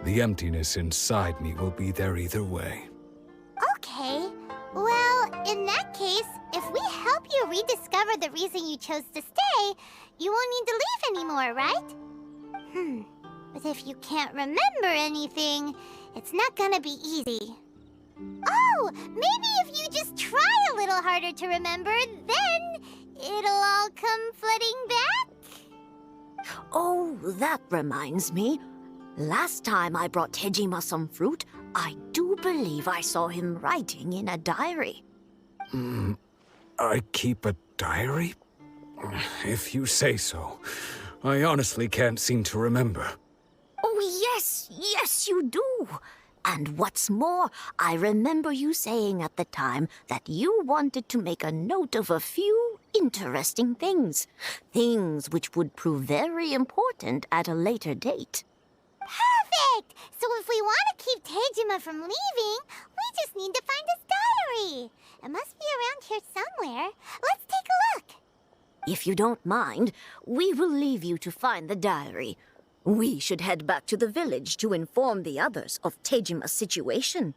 The emptiness inside me will be there either way. Okay. Well, in that case, if we help you rediscover the reason you chose to stay, you won't need to leave anymore, right? But if you can't remember anything, it's not gonna be easy. Oh, maybe if you just try a little harder to remember, then it'll all come flooding back? Oh, that reminds me. Last time I brought Tejima some fruit, I do believe I saw him writing in a diary. I keep a diary? If you say so. I honestly can't seem to remember. Oh, yes, you do. And what's more, I remember you saying at the time that you wanted to make a note of a few interesting things. Things which would prove very important at a later date. Perfect! So if we want to keep Tejima from leaving, we just need to find his diary. It must be around here somewhere. Let's take a look. If you don't mind, we will leave you to find the diary. We should head back to the village to inform the others of Tejima's situation.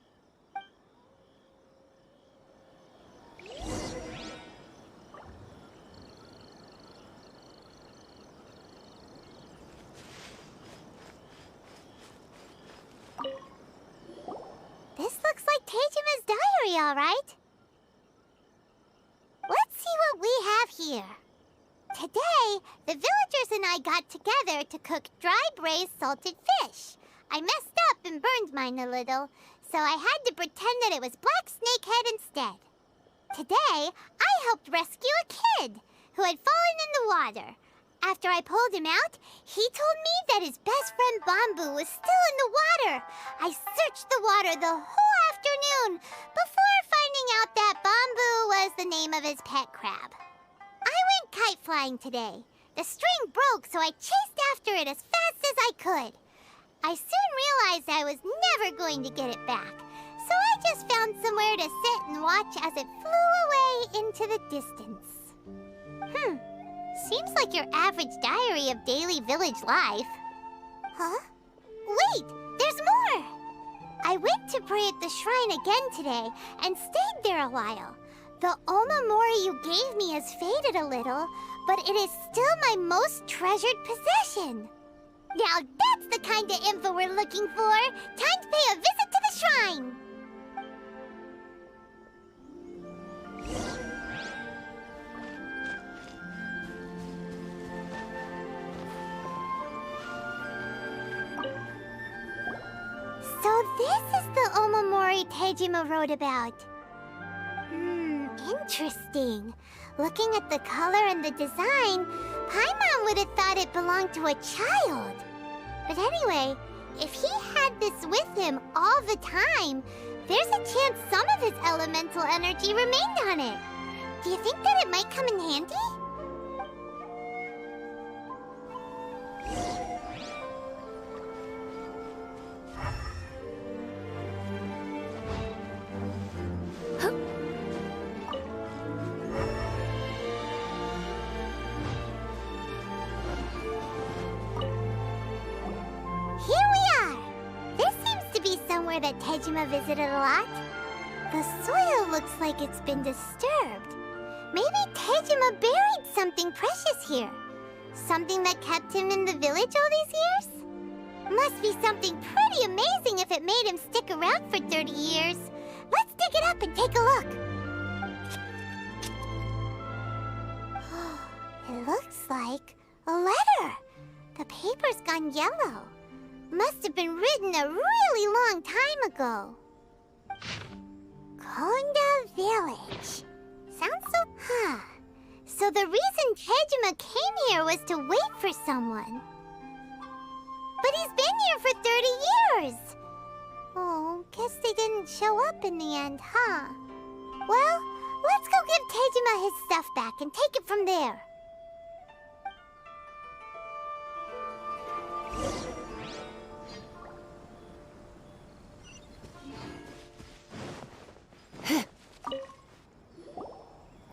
This looks like Tejima's diary, all right. Let's see what we have here. Today, the villagers and I got together to cook dry braised salted fish. I messed up and burned mine a little, so I had to pretend that it was black snakehead instead. Today, I helped rescue a kid who had fallen in the water. After I pulled him out, he told me that his best friend Bamboo was still in the water. I searched the water the whole afternoon before finding out that Bamboo was the name of his pet crab. I went kite flying today. The string broke, so I chased after it as fast as I could. I soon realized I was never going to get it back, so I just found somewhere to sit and watch as it flew away into the distance. Seems like your average diary of daily village life. Huh? Wait, there's more! I went to pray at the shrine again today and stayed there a while. The omamori you gave me has faded a little, but it is still my most treasured possession. Now that's the kind of info we're looking for. Time to pay a visit to the shrine. So this is the omamori Tejima wrote about. Interesting. Looking at the color and the design, Paimon would have thought it belonged to a child. But anyway, if he had this with him all the time, there's a chance some of his elemental energy remained on it. Do you think that it might come in handy? That Tejima visited a lot. The soil looks like it's been disturbed. Maybe Tejima buried something precious here. Something that kept him in the village all these years? Must be something pretty amazing if it made him stick around for 30 years. Let's dig it up and take a look. It looks like a letter. The paper's gone yellow. Must have been written a really long time ago. Konda Village. Sounds so... So the reason Tejima came here was to wait for someone. But he's been here for 30 years. Oh, guess they didn't show up in the end, huh? Well, let's go give Tejima his stuff back and take it from there.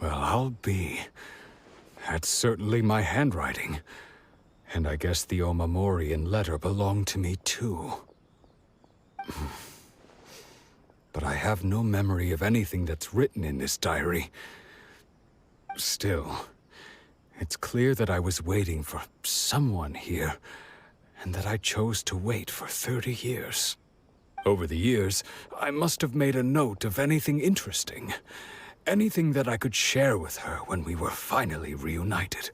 Well, I'll be. That's certainly my handwriting. And I guess the omamori and letter belong to me too. But I have no memory of anything that's written in this diary. Still, it's clear that I was waiting for someone here, and that I chose to wait for 30 years. Over the years, I must have made a note of anything interesting. Anything that I could share with her when we were finally reunited.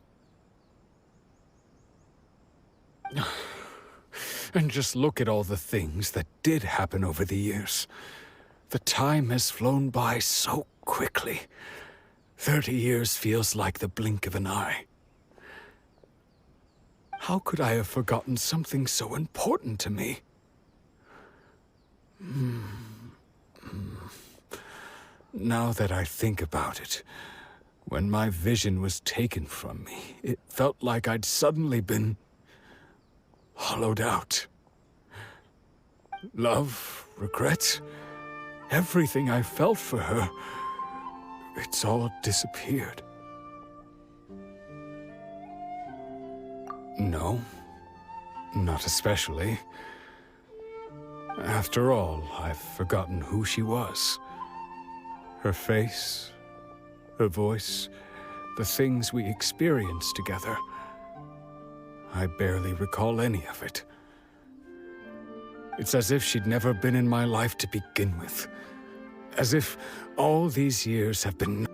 And just look at all the things that did happen over the years. The time has flown by so quickly. 30 years feels like the blink of an eye. How could I have forgotten something so important to me? Now that I think about it, when my vision was taken from me, it felt like I'd suddenly been hollowed out. Love, regret, everything I felt for her, it's all disappeared. No, not especially. After all, I've forgotten who she was. Her face, her voice, the things we experienced together. I barely recall any of it. It's as if she'd never been in my life to begin with. As if all these years have been...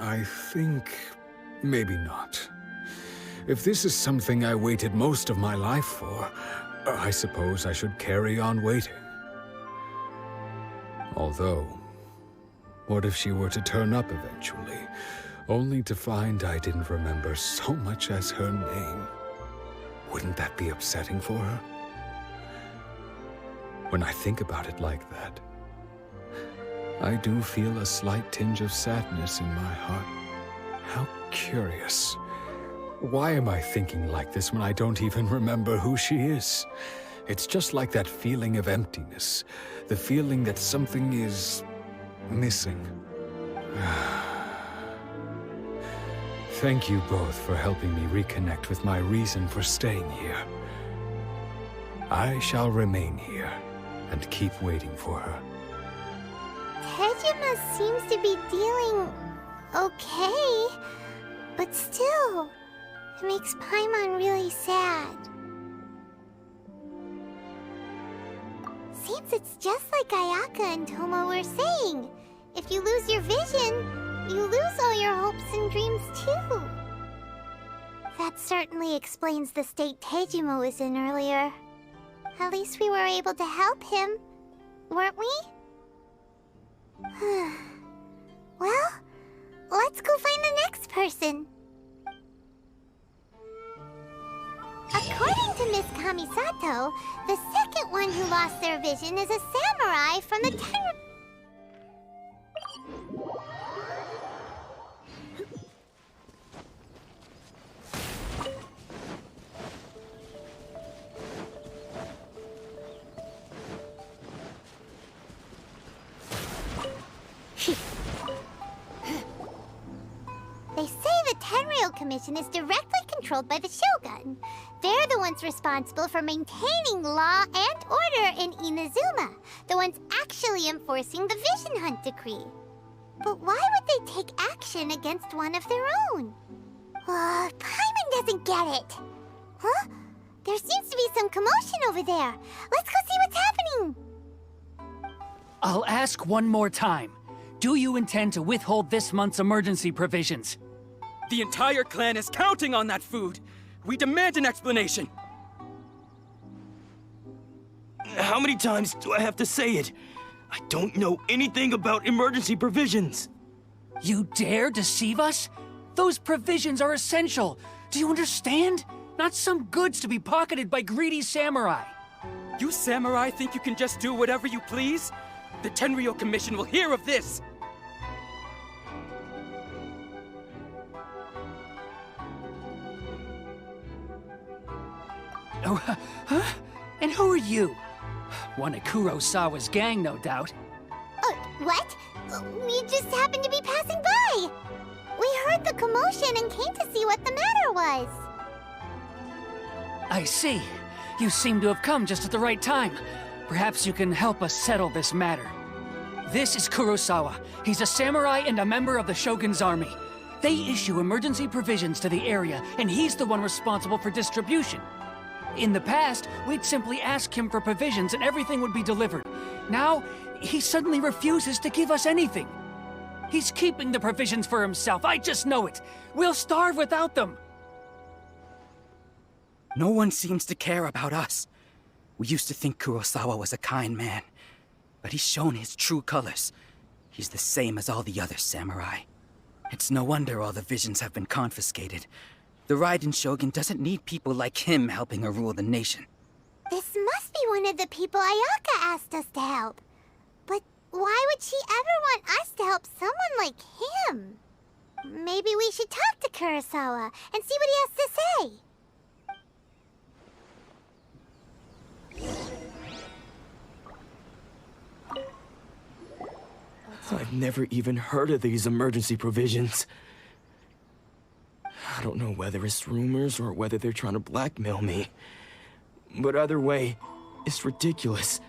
I think... maybe not. If this is something I waited most of my life for, I suppose I should carry on waiting. Although, what if she were to turn up eventually, only to find I didn't remember so much as her name? Wouldn't that be upsetting for her? When I think about it like that, I do feel a slight tinge of sadness in my heart. How curious. Why am I thinking like this when I don't even remember who she is? It's just like that feeling of emptiness, the feeling that something is missing. Thank you both for helping me reconnect with my reason for staying here. I shall remain here and keep waiting for her. Tejima seems to be dealing okay, but still, it makes Paimon really sad. Seems it's just like Ayaka and Tomo were saying. If you lose your vision, you lose all your hopes and dreams too. That certainly explains the state Tejima was in earlier. At least we were able to help him, weren't we? Well, let's go find the next person. According to Miss Kamisato, the second one who lost their vision is a samurai from the They say the Tenryou Commission is directly controlled by the Shogun. They're the ones responsible for maintaining law and order in Inazuma, the ones actually enforcing the Vision Hunt Decree. But why would they take action against one of their own? Paimon doesn't get it. Huh? There seems to be some commotion over there. Let's go see what's happening. I'll ask one more time. Do you intend to withhold this month's emergency provisions? The entire clan is counting on that food! We demand an explanation! How many times do I have to say it? I don't know anything about emergency provisions! You dare deceive us? Those provisions are essential. Do you understand? Not some goods to be pocketed by greedy samurai. You samurai think you can just do whatever you please? The Tenryou Commission will hear of this! Oh, huh? And who are you? One of Kurosawa's gang, no doubt. What? We just happened to be passing by. We heard the commotion and came to see what the matter was. I see. You seem to have come just at the right time. Perhaps you can help us settle this matter. This is Kurosawa. He's a samurai and a member of the Shogun's army. They issue emergency provisions to the area, and he's the one responsible for distribution. In the past, we'd simply ask him for provisions and everything would be delivered. Now, he suddenly refuses to give us anything. He's keeping the provisions for himself, I just know it. We'll starve without them. No one seems to care about us. We used to think Kurosawa was a kind man, but he's shown his true colors. He's the same as all the other samurai. It's no wonder all the visions have been confiscated. The Raiden Shogun doesn't need people like him helping her rule the nation. This must be one of the people Ayaka asked us to help. But why would she ever want us to help someone like him? Maybe we should talk to Kurosawa and see what he has to say. I've never even heard of these emergency provisions. I don't know whether it's rumors or whether they're trying to blackmail me. But either way, it's ridiculous.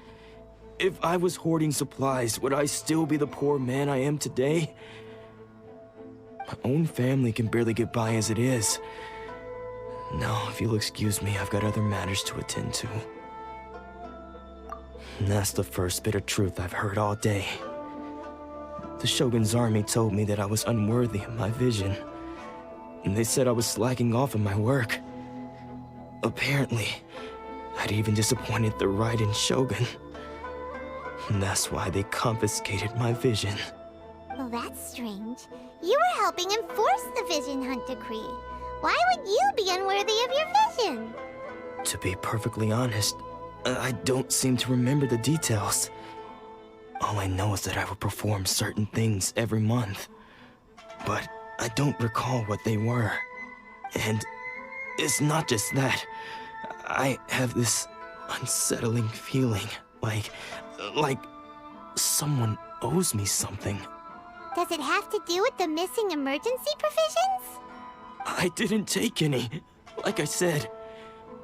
If I was hoarding supplies, would I still be the poor man I am today? My own family can barely get by as it is. Now, if you'll excuse me, I've got other matters to attend to. And that's the first bit of truth I've heard all day. The Shogun's army told me that I was unworthy of my vision. And they said I was slacking off in my work. Apparently, I'd even disappointed the Raiden Shogun. And that's why they confiscated my vision. Well, that's strange. You were helping enforce the Vision Hunt Decree. Why would you be unworthy of your vision? To be perfectly honest, I don't seem to remember the details. All I know is that I would perform certain things every month. But I don't recall what they were. And it's not just that. I have this unsettling feeling, like someone owes me something. Does it have to do with the missing emergency provisions? I didn't take any. Like I said,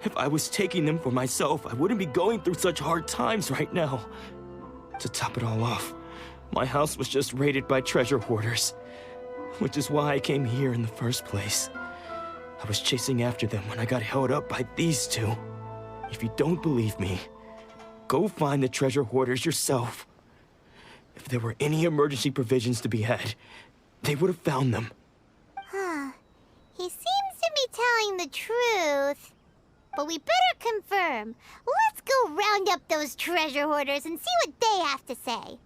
if I was taking them for myself, I wouldn't be going through such hard times right now. To top it all off, my house was just raided by treasure hoarders, which is why I came here in the first place. I was chasing after them when I got held up by these two. If you don't believe me, go find the treasure hoarders yourself. If there were any emergency provisions to be had, they would have found them. Huh. He seems to be telling the truth. But we better confirm. Let's go round up those treasure hoarders and see what they have to say.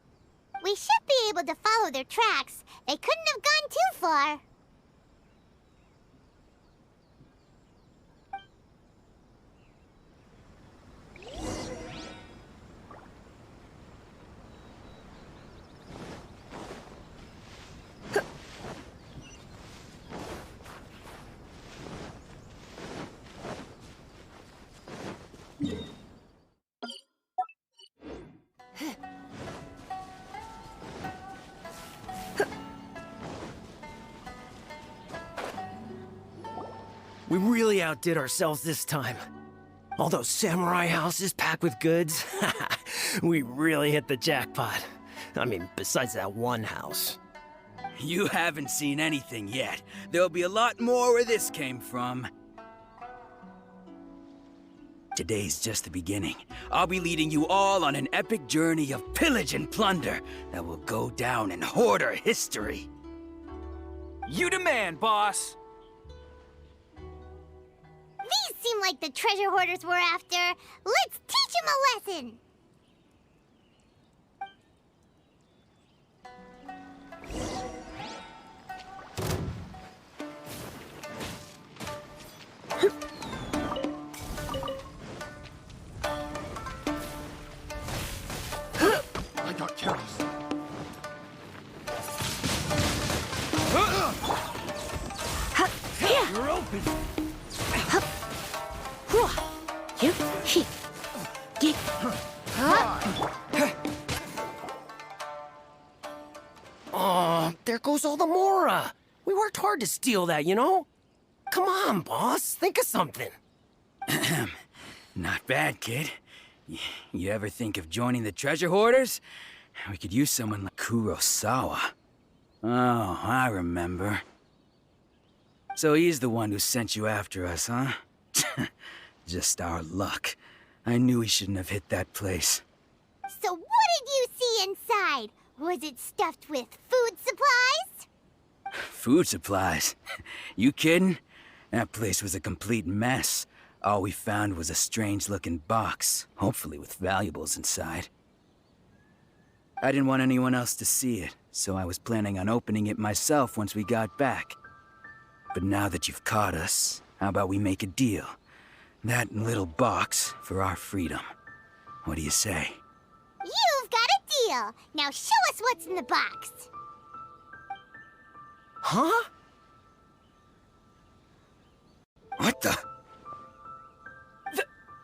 We should be able to follow their tracks. They couldn't have gone too far. We really outdid ourselves this time. All those samurai houses packed with goods, we really hit the jackpot. I mean, besides that one house. You haven't seen anything yet. There'll be a lot more where this came from. Today's just the beginning. I'll be leading you all on an epic journey of pillage and plunder that will go down in hoarder history. You demand, boss. These seem like the treasure hoarders we're after. Let's teach them a lesson. I got careless. You're open! Oh, there goes all the Mora. We worked hard to steal that, you know? Come on, boss. Think of something. Not bad, kid. You ever think of joining the treasure hoarders? We could use someone like Kurosawa. Oh, I remember. So he's the one who sent you after us, huh? Just our luck. I knew he shouldn't have hit that place. So what did you see inside? Was it stuffed with food supplies? Food supplies? You kidding? That place was a complete mess. All we found was a strange-looking box, hopefully with valuables inside. I didn't want anyone else to see it, so I was planning on opening it myself once we got back. But now that you've caught us, how about we make a deal? That little box for our freedom. What do you say? You've got a deal. Now show us what's in the box. Huh? What the?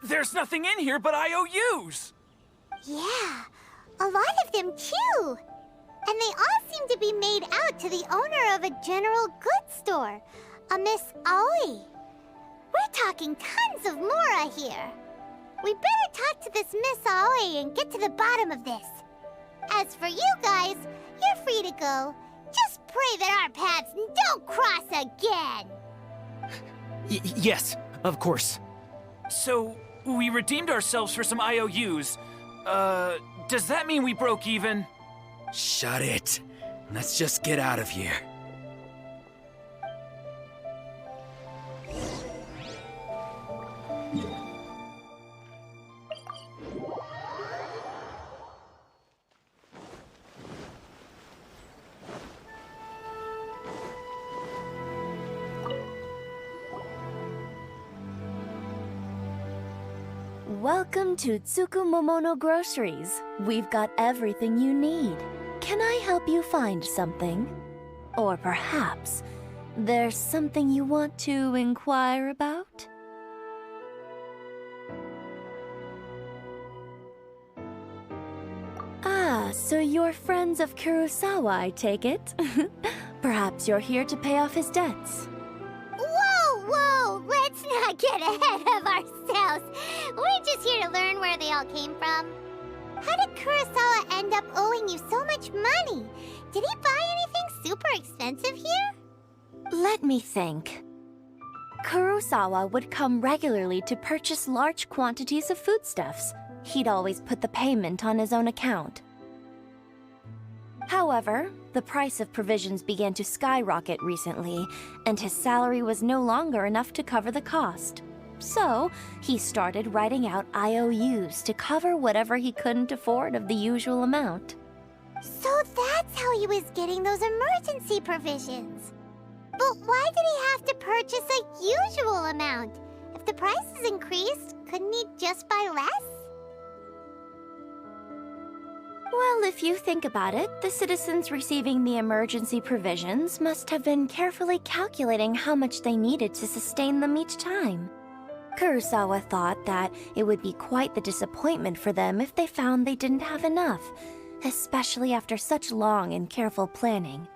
There's nothing in here but IOUs! Yeah, a lot of them too. And they all seem to be made out to the owner of a general goods store, a Miss Aoi. We're talking tons of Mora here. We better talk to this Miss Aoi and get to the bottom of this. As for you guys, you're free to go. Just pray that our paths don't cross again. Yes, of course. So, we redeemed ourselves for some IOUs. Does that mean we broke even? Shut it. Let's just get out of here. Welcome to Tsukumomono Groceries. We've got everything you need. Can I help you find something? Or perhaps there's something you want to inquire about? Ah, so you're friends of Kurosawa, I take it? Perhaps you're here to pay off his debts. Whoa! Let's not get ahead of ourselves. We're just here to learn where they all came from. How did Kurosawa end up owing you so much money? Did he buy anything super expensive here? Let me think. Kurosawa would come regularly to purchase large quantities of foodstuffs. He'd always put the payment on his own account. However, the price of provisions began to skyrocket recently, and his salary was no longer enough to cover the cost. So, he started writing out IOUs to cover whatever he couldn't afford of the usual amount. So that's how he was getting those emergency provisions. But why did he have to purchase a usual amount? If the prices increased, couldn't he just buy less? Well, if you think about it, the citizens receiving the emergency provisions must have been carefully calculating how much they needed to sustain them each time. Kurosawa thought that it would be quite the disappointment for them if they found they didn't have enough, especially after such long and careful planning.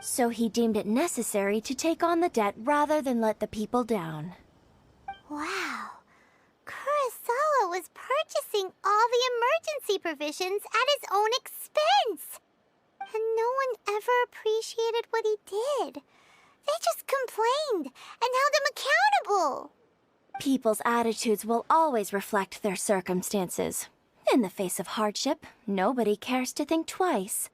So he deemed it necessary to take on the debt rather than let the people down. Wow. Kurosawa was purchasing all the emergency provisions at his own expense. And no one ever appreciated what he did. They just complained and held him accountable. People's attitudes will always reflect their circumstances. In the face of hardship, nobody cares to think twice.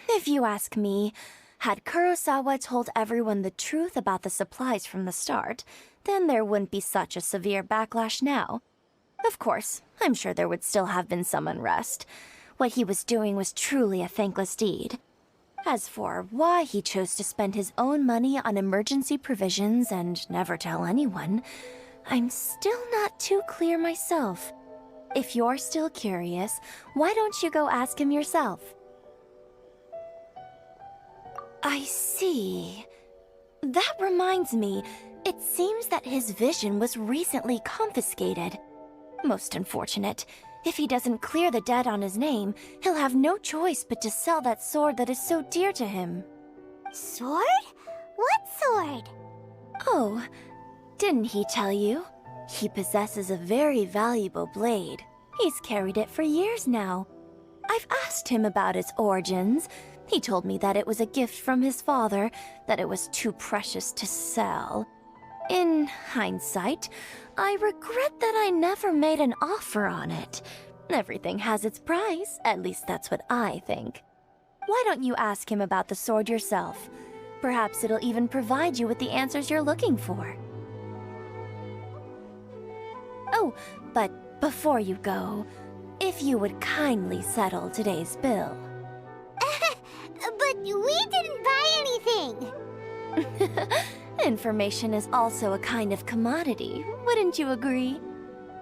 If you ask me, had Kurosawa told everyone the truth about the supplies from the start, then there wouldn't be such a severe backlash now. Of course, I'm sure there would still have been some unrest. What he was doing was truly a thankless deed. As for why he chose to spend his own money on emergency provisions and never tell anyone, I'm still not too clear myself. If you're still curious, why don't you go ask him yourself? I see. That reminds me, it seems that his vision was recently confiscated. Most unfortunate. If he doesn't clear the debt on his name, he'll have no choice but to sell that sword that is so dear to him. Sword? What sword? Oh, didn't he tell you? He possesses a very valuable blade. He's carried it for years now. I've asked him about its origins. He told me that it was a gift from his father, that it was too precious to sell. In hindsight, I regret that I never made an offer on it. Everything has its price, at least that's what I think. Why don't you ask him about the sword yourself? Perhaps it'll even provide you with the answers you're looking for. Oh, but before you go, if you would kindly settle today's bill. But we didn't buy anything! Information is also a kind of commodity, wouldn't you agree?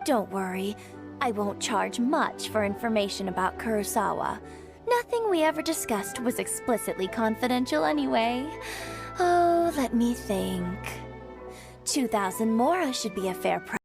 Don't worry, I won't charge much for information about Kurosawa. Nothing we ever discussed was explicitly confidential anyway. Oh, let me think. 2,000 mora should be a fair price.